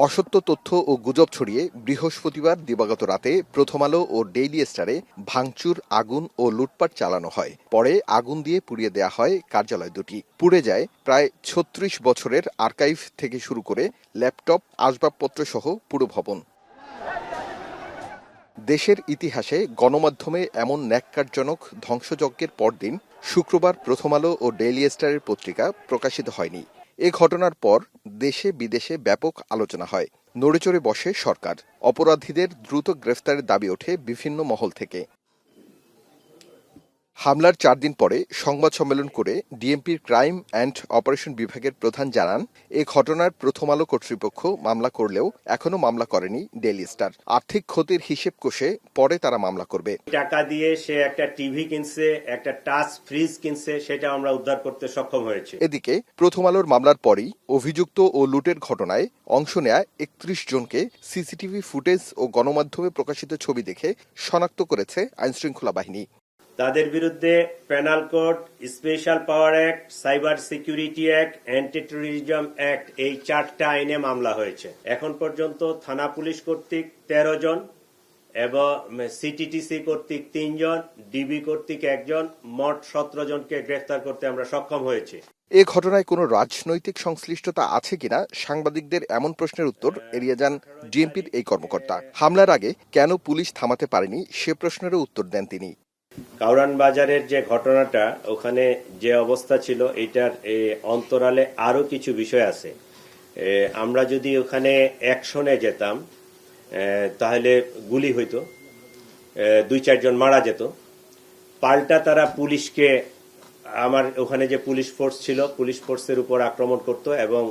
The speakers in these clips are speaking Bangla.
অসত্য তথ্য ও গুজব ছড়িয়ে বৃহস্পতিবার দিবাগত রাতে প্রথম আলো ও ডেইলি স্টারে ভাঙচুর, আগুন ও লুটপাট চালানো হয়। পরে আগুন দিয়ে পুড়িয়ে দেয়া হয় কার্যালয় দুটি। পুড়ে যায় প্রায় ৩৬ বছরের আর্কাইভ থেকে শুরু করে ল্যাপটপ, আসবাবপত্র সহ পুরো ভবন। দেশের ইতিহাসে গণমাধ্যমে এমন ন্যাক্কারজনক ধ্বংসযজ্ঞের পরদিন শুক্রবার প্রথম আলো ও ডেইলি স্টারের পত্রিকা প্রকাশিত হয়নি। এ ঘটনার পর দেশে বিদেশে ব্যাপক আলোচনা হয়। নড়েচড়ে বসে সরকার। অপরাধীদের দ্রুত গ্রেফতারের দাবি ওঠে বিভিন্ন মহল থেকে। হামলার ৪ দিন পরে সংবাদ সম্মেলন করে ডিএমপির ক্রাইম অ্যান্ড অপারেশন বিভাগের প্রধান জানান, এ ঘটনার প্রথম আলো কর্তৃপক্ষ মামলা করলেও এখনো মামলা করেনি ডেইলি স্টার। আর্থিক ক্ষতির হিসেব কষে পরে তারা মামলা করবে। টাকা দিয়ে সে একটা টিভি কিনছে, একটা টাচ ফ্রিজ কিনছে, সেটা আমরা উদ্ধার করতে সক্ষম হয়েছি। এদিকে প্রথম আলোর মামলার পরই অভিযুক্ত ও লুটের ঘটনায় অংশ নেয়া ৩১ জনকে সিসিটিভি ফুটেজ ও গণমাধ্যমে প্রকাশিত ছবি দেখে শনাক্ত করেছে আইনশৃঙ্খলা বাহিনী। তাদের বিরুদ্ধে পেনাল কোড, স্পেশাল পাওয়ার act, cyber security act, anti terrorism act, এই 4টা আইনে মামলা হয়েছে। এখন পর্যন্ত থানা পুলিশ কর্তৃক 13 জন এবং সিটিটিসি কর্তৃক 3 জন, ডিবি কর্তৃক 1 জন, মোট 17 জনকে গ্রেফতার করতে আমরা সক্ষম হয়েছি। এ ঘটনায় কোনো রাজনৈতিক সংশ্লিষ্টতা আছে কিনা সাংবাদিকদের এমন প্রশ্নের উত্তর এড়িয়ে যান ডিএমপির এই কর্মকর্তা। হামলার আগে কেন পুলিশ থামাতে পারেনি সে প্রশ্নেরও উত্তর দেন তিনি। কাউরান বাজারের যে ঘটনাটা, ওখানে যে অবস্থা ছিল, এটার অন্তরালে আরো কিছু বিষয় আছে। আমরা যদি ওখানে অ্যাকশনে যেতাম তাহলে গুলি হইতো, 2-4 জন মারা যেত। পাল্টা তারা পুলিশকে, আমার ওখানে যে পুলিশ ফোর্স ছিল, পুলিশ ফোর্সের উপর আক্রমণ করত এবং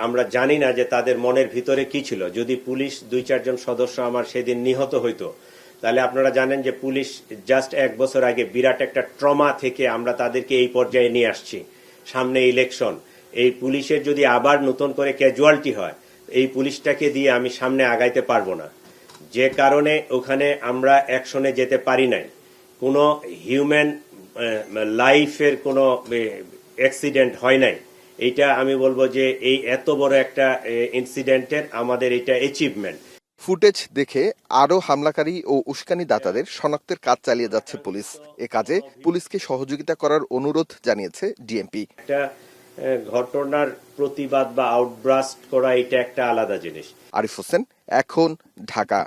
আমরা জানি না যে তাদের মনের ভিতরে কি ছিল। যদি পুলিশ 2-4 জন সদস্য আমার সেদিন নিহত হইতো, তাহলে আপনারা জানেন যে পুলিশ জাস্ট 1 বছর আগে বিরাট একটা ট্রমা থেকে আমরা তাদেরকে এই পর্যায়ে নিয়ে আসছি। সামনে ইলেকশন, এই পুলিশের যদি আবার নতুন করে ক্যাজুয়ালিটি হয়, এই পুলিশটাকে দিয়ে আমি সামনে আগাইতে পারবো না। যে কারণে ওখানে আমরা অ্যাকশনে যেতে পারি নাই। কোনো হিউম্যান লাইফের কোনো অ্যাক্সিডেন্ট হয় নাই। এইটা আমি বলবো যে এই এত বড় একটা ইনসিডেন্টের আমাদের এটা অ্যাচিভমেন্ট। ফুটেজ দেখে আরও হামলাকারী ও উস্কানিদাতাদের শনাক্তের কাজ চালিয়ে যাচ্ছে পুলিশ। এ কাজে পুলিশকে সহযোগিতা করার অনুরোধ জানিয়েছে ডিএমপি। একটা ঘটনার প্রতিবাদ বা আউটব্রাস্ট করা, এটা একটা আলাদা জিনিস। আরিফ হোসেন, এখন, ঢাকা।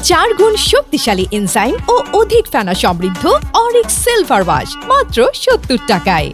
4 গুণ শক্তিশালী এনজাইম ও অধিক ফেনা সমৃদ্ধ অরিক সিলভার ওয়াশ মাত্র 70 টাকায়।